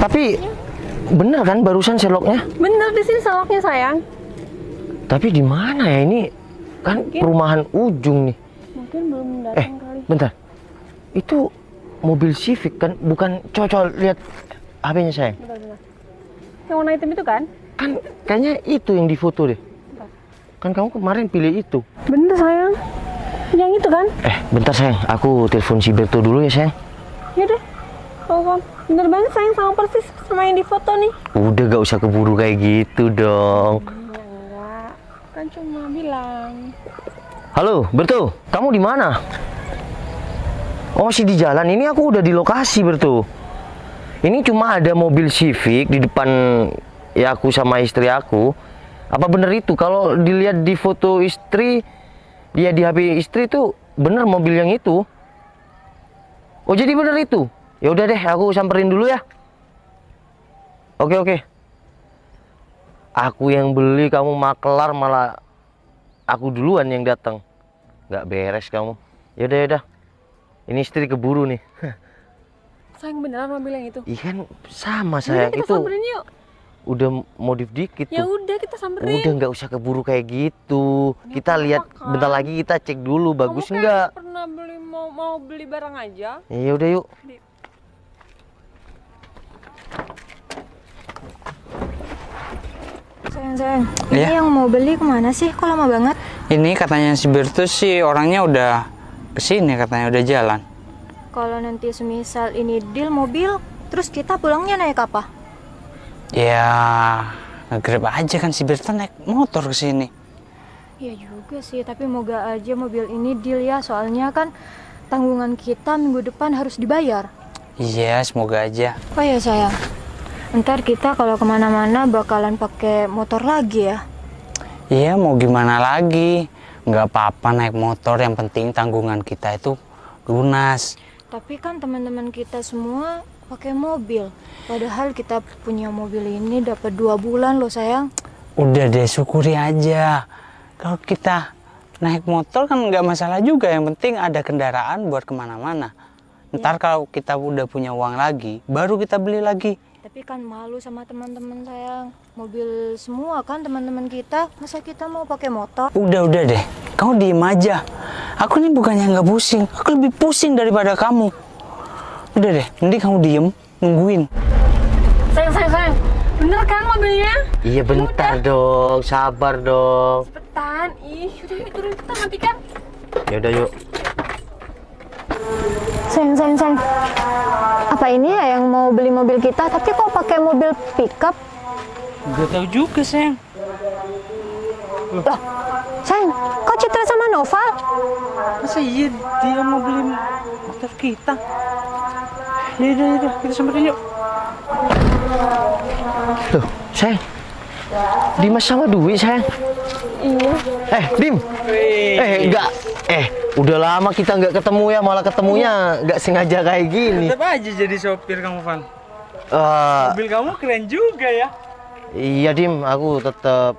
Tapi bener kan barusan seloknya? Bener, di sini seloknya sayang. Tapi di mana ya ini? Kan Mungkin. perumahan ujung nih. Mungkin belum datang kali. Bentar. Itu mobil Civic kan? Bukan cocok lihat HP-nya sayang. Bentar. Yang warna hitam itu kan? Kan kayaknya itu yang difoto deh. Bentar. Kan kamu kemarin pilih itu. Bener sayang. Yang itu kan? Bentar sayang, aku telepon si Berto dulu ya sayang. Yaudah. Telepon. Bener banget sayang, sama persis sama yang di foto nih. Udah gak usah keburu kayak gitu dong. Ya enggak. Kan cuma bilang. Halo Berto, kamu di mana? Oh masih di jalan. Ini aku udah di lokasi Berto. Ini cuma ada mobil Civic di depan ya aku sama istri aku. Apa bener itu? Kalau dilihat di foto istri, dia di HP istri tuh bener mobil yang itu. Oh jadi bener itu? Ya udah deh, aku samperin dulu ya. Oke. Aku yang beli, kamu makelar, malah aku duluan yang datang. Nggak beres kamu. Ya udah. Ini istri keburu nih. Sayang beneran mobil yang itu. Ikan sama Yaudah, sayang kita itu. samperin yuk. Udah modif dikit Ya tuh. udah kita samperin. Udah nggak usah keburu kayak gitu. Nggak Kita apa-apa, lihat kan? bentar lagi, kita cek dulu bagus Kamu nggak. kayak pernah beli mau beli barang aja. Ya udah yuk. Sayang, ini Iya. yang mau beli kemana sih? Kok lama banget? Ini katanya si Bertus sih orangnya udah kesini, katanya udah jalan. Kalau nanti semisal ini deal mobil, terus kita pulangnya naik apa? Ya nge-grab aja kan, si Bertus naik motor kesini. Iya juga sih, tapi moga aja mobil ini deal ya, soalnya kan tanggungan kita minggu depan harus dibayar. Iya, semoga aja. Oh ya sayang, ntar kita kalau kemana-mana bakalan pakai motor lagi ya. Iya, mau gimana lagi? Nggak apa-apa naik motor, yang penting tanggungan kita itu lunas. Tapi kan teman-teman kita semua pakai mobil. Padahal kita punya mobil ini dapat 2 bulan loh sayang. Udah deh, syukuri aja. Kalau kita naik motor kan nggak masalah juga, yang penting ada kendaraan buat kemana-mana. Ntar kalau kita udah punya uang lagi, baru kita beli lagi. Tapi kan malu sama teman-teman sayang. Mobil semua kan teman-teman kita. Masa kita mau pakai motor? Udah deh, kamu diem aja. Aku ini bukannya nggak pusing, aku lebih pusing daripada kamu. Udah deh, mending kamu diem, nungguin. Sayang. Bener kan mobilnya? Iya bentar dong, sabar dong. Cepetan. Ih, udah yuk turun kita matikan. Ya udah yuk. Sayang. Apa ini ya yang mau beli mobil kita? Tapi kok pakai mobil pickup? Gak tahu juga, sayang. Loh, sayang, kok Citra sama Noval? Masa iya dia mau beli motor kita? Ya udah, kita samperin yuk. Loh, sayang. Dimas sama Dwi sayang. Iya. Dim. Enggak. Udah lama kita nggak ketemu ya, malah ketemunya nggak sengaja kayak gini. Tetap aja jadi sopir kamu, Van. Eh, Mobil kamu keren juga ya. iya Dim, aku tetap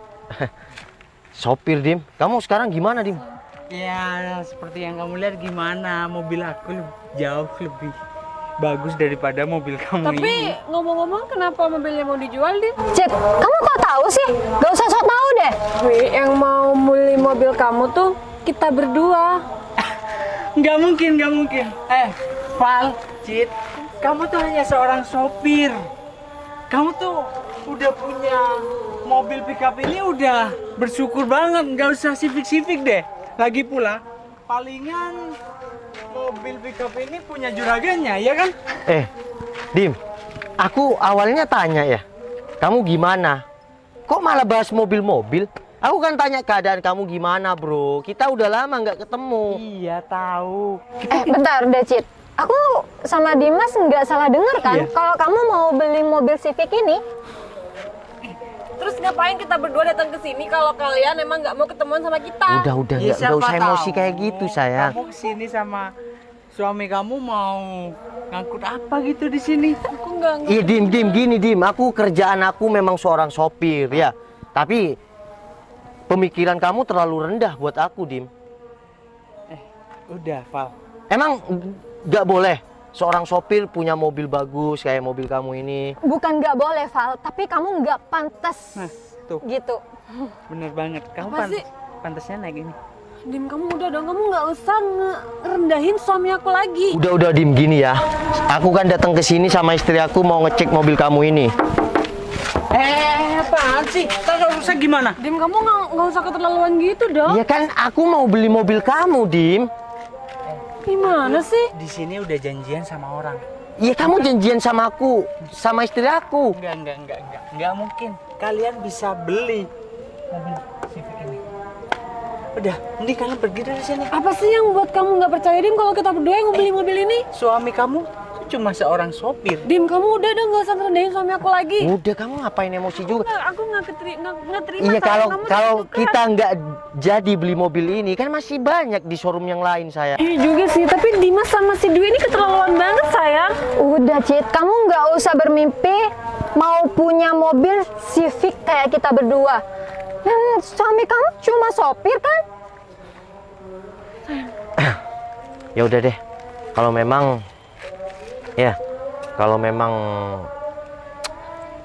sopir Dim. Kamu sekarang gimana Dim? Ya, seperti yang kamu lihat gimana, mobil aku jauh lebih bagus daripada mobil kamu ini. Tapi ngomong-ngomong kenapa mobilnya mau dijual, Din? Cit, kamu kok tahu sih? Gak usah sok tahu deh. Wih, yang mau beli mobil kamu tuh kita berdua. Nggak mungkin. Val, Cit, kamu tuh hanya seorang sopir. Kamu tuh udah punya mobil pickup ini udah bersyukur banget, nggak usah Civic deh. Lagi pula, palingan mobil pickup ini punya juragannya, ya kan? Dim, aku awalnya tanya ya, kamu gimana? Kok malah bahas mobil-mobil? Aku kan tanya keadaan kamu gimana bro, kita udah lama nggak ketemu. Iya, tahu. Bentar deh Cit. Aku sama Dimas nggak salah dengar kan? Iya. Kalau kamu mau beli mobil Civic ini, Terus ngapain kita berdua datang ke sini kalau kalian emang nggak mau ketemuan sama kita? Udah, Ya, nggak siapa usah emosi tahu kayak gitu sayang. Kamu kesini sama suami kamu mau ngangkut apa gitu di sini? Aku nggak. Iya Dim, gini Dim, aku kerjaan aku memang seorang sopir ya. Tapi pemikiran kamu terlalu rendah buat aku Dim. Udah, Val. Emang nggak boleh seorang sopir punya mobil bagus kayak mobil kamu ini? Bukan nggak boleh, Val, tapi kamu nggak pantas. Nah, tuh. Gitu. Bener banget. Kamu Apa sih? pantasnya naik ini. Dim, kamu udah dong, kamu nggak usah ngerendahin suami aku lagi. Udah Dim, gini ya. Aku kan datang ke sini sama istri aku mau ngecek mobil kamu ini. Apaan sih? Tahu usah gimana? Dim, kamu nggak usah keterlaluan gitu dong. Iya kan, aku mau beli mobil kamu, Dim. Gimana sih? Di sini udah janjian sama orang. Iya, kamu janjian sama aku, sama istri aku. Enggak mungkin. Kalian bisa beli mobil Civic ini. Udah, mending kalian pergi dari sini. Apa sih yang buat kamu nggak percaya, Dim, kalau kita berdua yang mau beli mobil ini? Suami kamu cuma seorang sopir. Dim, kamu udah dong, nggak usah ngerendahin suami aku lagi. Udah, kamu ngapain emosi juga? Aku nggak terima Iya, cara kalau kamu gitu kan. kita nggak jadi beli mobil ini, kan masih banyak di showroom yang lain, saya. Iya juga sih, tapi Dimas sama si Dwi ini keterlaluan banget, sayang. Udah, Cit, kamu nggak usah bermimpi mau punya mobil Civic kayak kita berdua. Suami kamu cuma sopir kan? Ya udah deh, kalau memang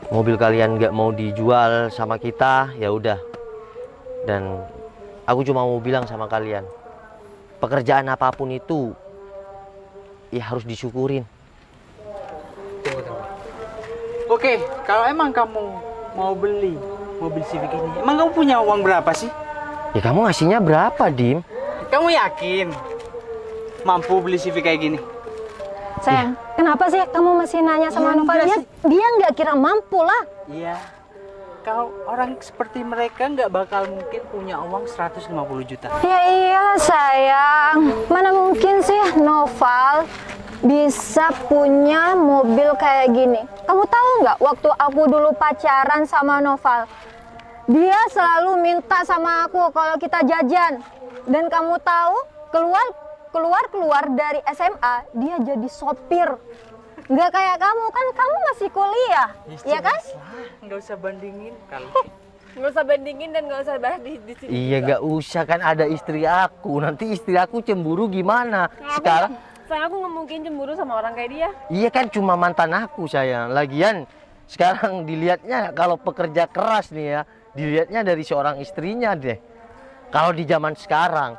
mobil kalian nggak mau dijual sama kita, ya udah. Dan aku cuma mau bilang sama kalian, pekerjaan apapun itu ya harus disyukurin. Tunggu. Oke, kalau emang kamu mau beli mobil Civic ini, emang kamu punya uang berapa sih? Ya kamu ngasihnya berapa, Dim? Kamu yakin mampu beli Civic kayak gini? Sayang, kenapa sih kamu masih nanya sama Iya, Nova? enggak Dia, sih. dia nggak kira mampu lah. Iya. Kalau orang seperti mereka nggak bakal mungkin punya uang 150 juta. Ya iya sayang, mana mungkin sih Noval bisa punya mobil kayak gini. Kamu tahu nggak, waktu aku dulu pacaran sama Noval, dia selalu minta sama aku kalau kita jajan. Dan kamu tahu, keluar dari SMA, dia jadi sopir. Nggak kayak kamu, kan kamu masih kuliah, ya kan? Nggak usah bandingin kali. Nggak usah bandingin dan nggak usah bahas di sini. Iya, juga. gak usah, kan ada istri aku. Nanti istri aku cemburu gimana? Sekarang Sayang, aku nggak mungkin cemburu sama orang kayak dia. iya kan, cuma mantan aku, sayang. Lagian sekarang dilihatnya kalau pekerja keras nih ya, dilihatnya dari seorang istrinya deh. Kalau di zaman sekarang,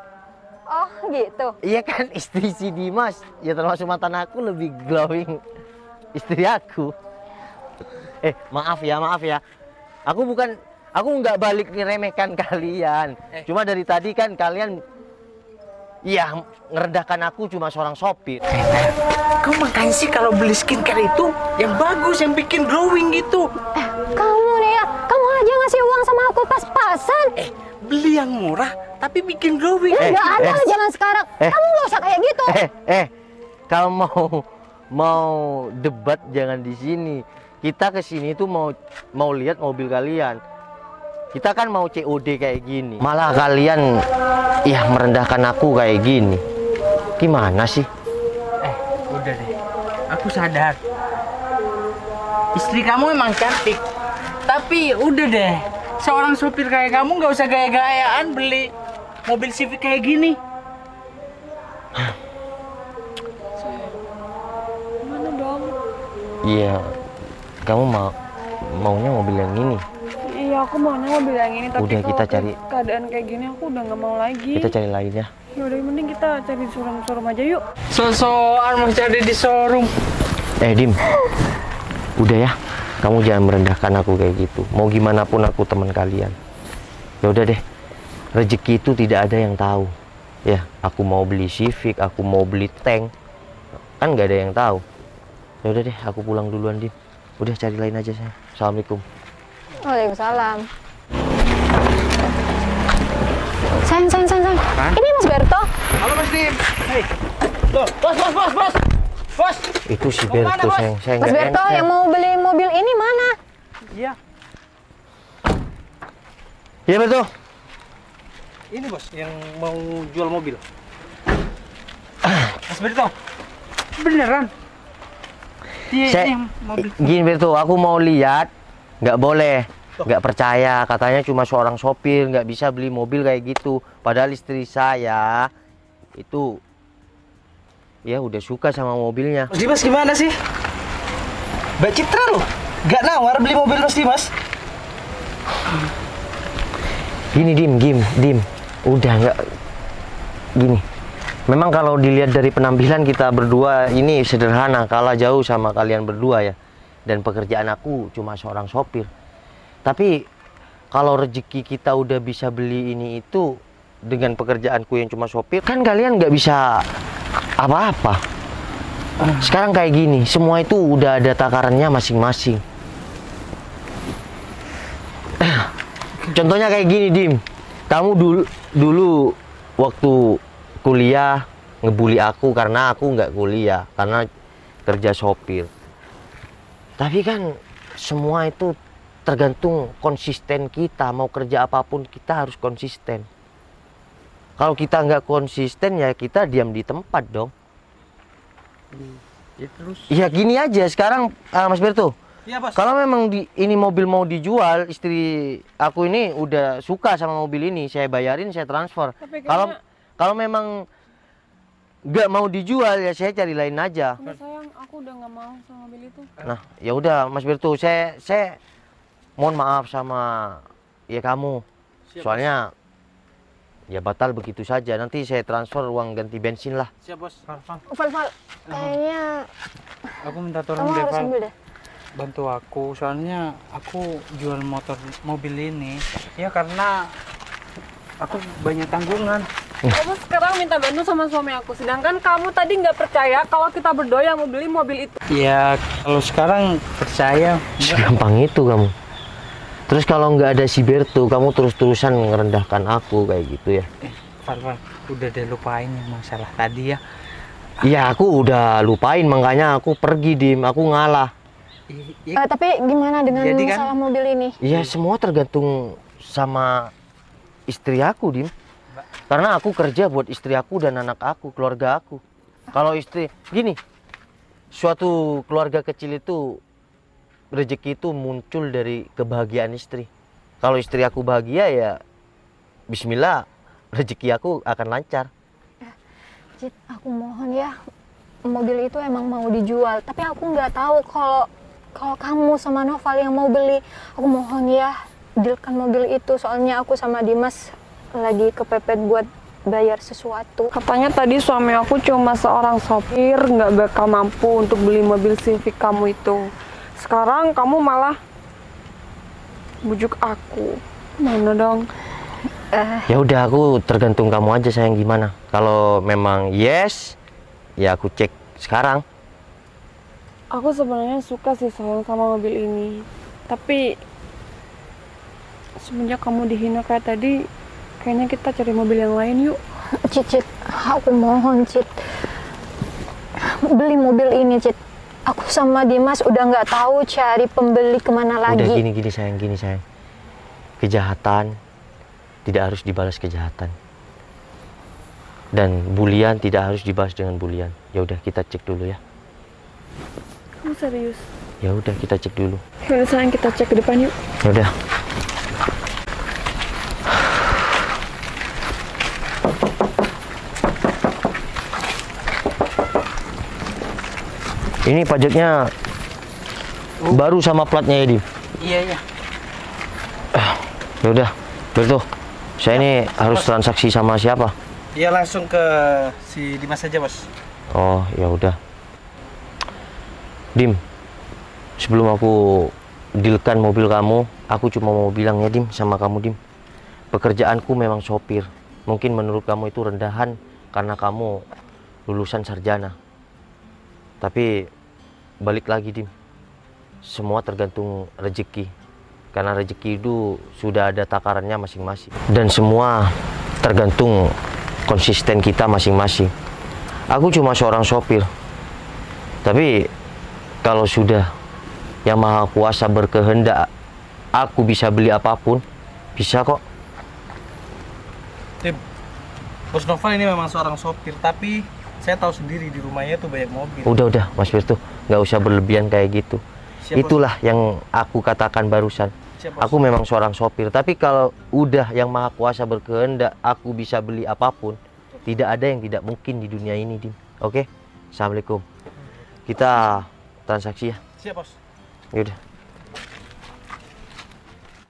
Oh gitu. iya kan, istri si Dimas ya termasuk mantan aku lebih glowing istri aku. Maaf ya. Aku nggak balik ngeremehkan kalian. Cuma dari tadi kan kalian ya ngerendahkan aku cuma seorang sopir. Kamu makanya sih kalau beli skincare itu yang bagus, yang bikin glowing gitu. Kamu nih ya, kamu aja ngasih uang sama aku pas-pasan. Beli yang murah tapi bikin glowing. Nggak ada zaman sekarang. Kamu nggak usah kayak gitu. Kalau mau debat jangan di sini. Kita ke sini tuh mau lihat mobil kalian. Kita kan mau COD kayak gini. Malah kalian ya merendahkan aku kayak gini. Gimana sih? Udah deh. Aku sadar. Istri kamu emang cantik. Tapi udah deh. Seorang sopir kayak kamu nggak usah gaya-gayaan beli mobil Civic kayak gini. Gimana dong? Iya, kamu maunya mobil yang ini. Iya, aku maunya mobil yang ini. Tapi Udah, kalau kita cari. keadaan kayak gini aku udah nggak mau lagi. Kita cari lainnya. Ya udah, mending kita cari showroom aja yuk. So-soan mau cari di showroom. Dim, udah ya. Kamu jangan merendahkan aku kayak gitu. Mau gimana pun aku teman kalian. Ya udah deh. Rezeki itu tidak ada yang tahu. Ya, aku mau beli Civic, aku mau beli tank, kan nggak ada yang tahu. Ya udah deh, aku pulang duluan, Dim. Udah, cari lain aja, saya. Assalamualaikum. Waalaikumsalam. Sayang. Ini Mas Berto. Halo Mas Dim. Hei. Loh, bos. Bos. Itu si Mau mana, Berto, Bos? saya Mas nggak Berto enak. yang mau beli mobil ini mana? Iya. Iya, Berto. Ini bos yang mau jual mobil. Mas Berto. Beneran? Dia yang mobil. Gini, Berto, aku mau lihat. Nggak boleh. Nggak percaya. Katanya cuma seorang sopir, nggak bisa beli mobil kayak gitu. Padahal istri saya itu ya udah suka sama mobilnya. Mas Dimas gimana sih? Mbak Citra loh, gak nawar beli mobil Mas Dimas? Gini Dim, udah nggak gini. Memang kalau dilihat dari penampilan kita berdua ini sederhana, kalah jauh sama kalian berdua ya. Dan pekerjaan aku cuma seorang sopir. Tapi kalau rezeki kita udah bisa beli ini itu dengan pekerjaanku yang cuma sopir, kan kalian nggak bisa apa-apa. Sekarang kayak gini, semua itu udah ada takarannya masing-masing. Contohnya kayak gini Dim, kamu dulu waktu kuliah ngebully aku karena aku nggak kuliah, karena kerja sopir. Tapi kan semua itu tergantung konsisten kita, mau kerja apapun kita harus konsisten. Kalau kita nggak konsisten ya kita diam di tempat dong. Ya terus. Ya gini aja sekarang Mas Berto. Iya bos. Kalau memang ini mobil mau dijual, istri aku ini udah suka sama mobil ini, saya bayarin, saya transfer. Tapi Kalau memang nggak mau dijual ya saya cari lain aja. Udah sayang, aku udah nggak mau sama mobil itu. Nah, ya udah Mas Berto, saya mohon maaf sama ya kamu. Siap, Soalnya ya batal begitu saja. Nanti saya transfer uang ganti bensin lah. Siap bos. Val, kayaknya Aku minta kamu tolong deh harus Val. ambil deh. Bantu aku, soalnya aku jual mobil ini ya karena aku banyak tanggungan. Kamu sekarang minta bantu sama suami aku, sedangkan kamu tadi nggak percaya kalau kita berdua yang mau beli mobil itu. Ya kalau sekarang percaya. Segampang itu kamu. Terus kalau nggak ada si Berto, kamu terus-terusan ngerendahkan aku kayak gitu ya. Val, udah deh lupain masalah tadi ya. Iya, aku udah lupain, makanya aku pergi Dim, aku ngalah. Tapi gimana dengan Jadi kan- masalah mobil ini? Iya, semua tergantung sama istri aku Dim. Karena aku kerja buat istri aku dan anak aku, keluarga aku. Kalau istri, gini, suatu keluarga kecil itu rezeki itu muncul dari kebahagiaan istri. Kalau istri aku bahagia ya bismillah, rezeki aku akan lancar. Cit, aku mohon ya, mobil itu emang mau dijual, tapi aku nggak tahu kalau kamu sama Noval yang mau beli. Aku mohon ya, dealkan mobil itu, soalnya aku sama Dimas lagi kepepet buat bayar sesuatu. Katanya tadi suami aku cuma seorang sopir, nggak bakal mampu untuk beli mobil Civic kamu itu. Sekarang kamu malah bujuk aku. Mana dong? Ya udah, aku tergantung kamu aja sayang, gimana. Kalau memang yes, ya aku cek sekarang. Aku sebenarnya suka sih sayang sama mobil ini. Tapi semenjak kamu dihina kayak tadi, kayaknya kita cari mobil yang lain yuk. Cit, aku mohon Cit, beli mobil ini Cit. Aku sama Dimas udah nggak tahu cari pembeli kemana lagi. Udah gini sayang, kejahatan tidak harus dibalas kejahatan, dan bulian tidak harus dibalas dengan bulian. Ya udah, kita cek dulu ya. Kamu serius? Ya udah, kita cek dulu. Yaudah sayang, kita cek ke depan yuk. Ya udah. Ini pajaknya baru sama platnya ya, Dim. Iya. Ya udah, Berto. Saya ini harus transaksi sama siapa? Iya langsung ke si Dimas aja bos. Oh, ya udah. Dim, sebelum aku dealkan mobil kamu, aku cuma mau bilang ya Dim sama kamu Dim. Pekerjaanku memang sopir. Mungkin menurut kamu itu rendahan karena kamu lulusan sarjana. Tapi balik lagi Dim, semua tergantung rezeki. Karena rezeki itu sudah ada takarannya masing-masing. Dan semua tergantung konsisten kita masing-masing. Aku cuma seorang sopir. Tapi kalau sudah Yang Maha Kuasa berkehendak aku bisa beli apapun, bisa kok. Tim, Bos Noval ini memang seorang sopir, tapi saya tahu sendiri di rumahnya tuh banyak mobil. Udah Mas Firtu, nggak usah berlebihan kayak gitu. Siap, Bos. Itulah yang aku katakan barusan. Siap, Bos. Aku memang seorang sopir, tapi kalau udah Yang Maha Kuasa berkehendak aku bisa beli apapun, tidak ada yang tidak mungkin di dunia ini, Dim. Oke? Assalamualaikum. Kita transaksi ya. Siap, Bos. Yaudah.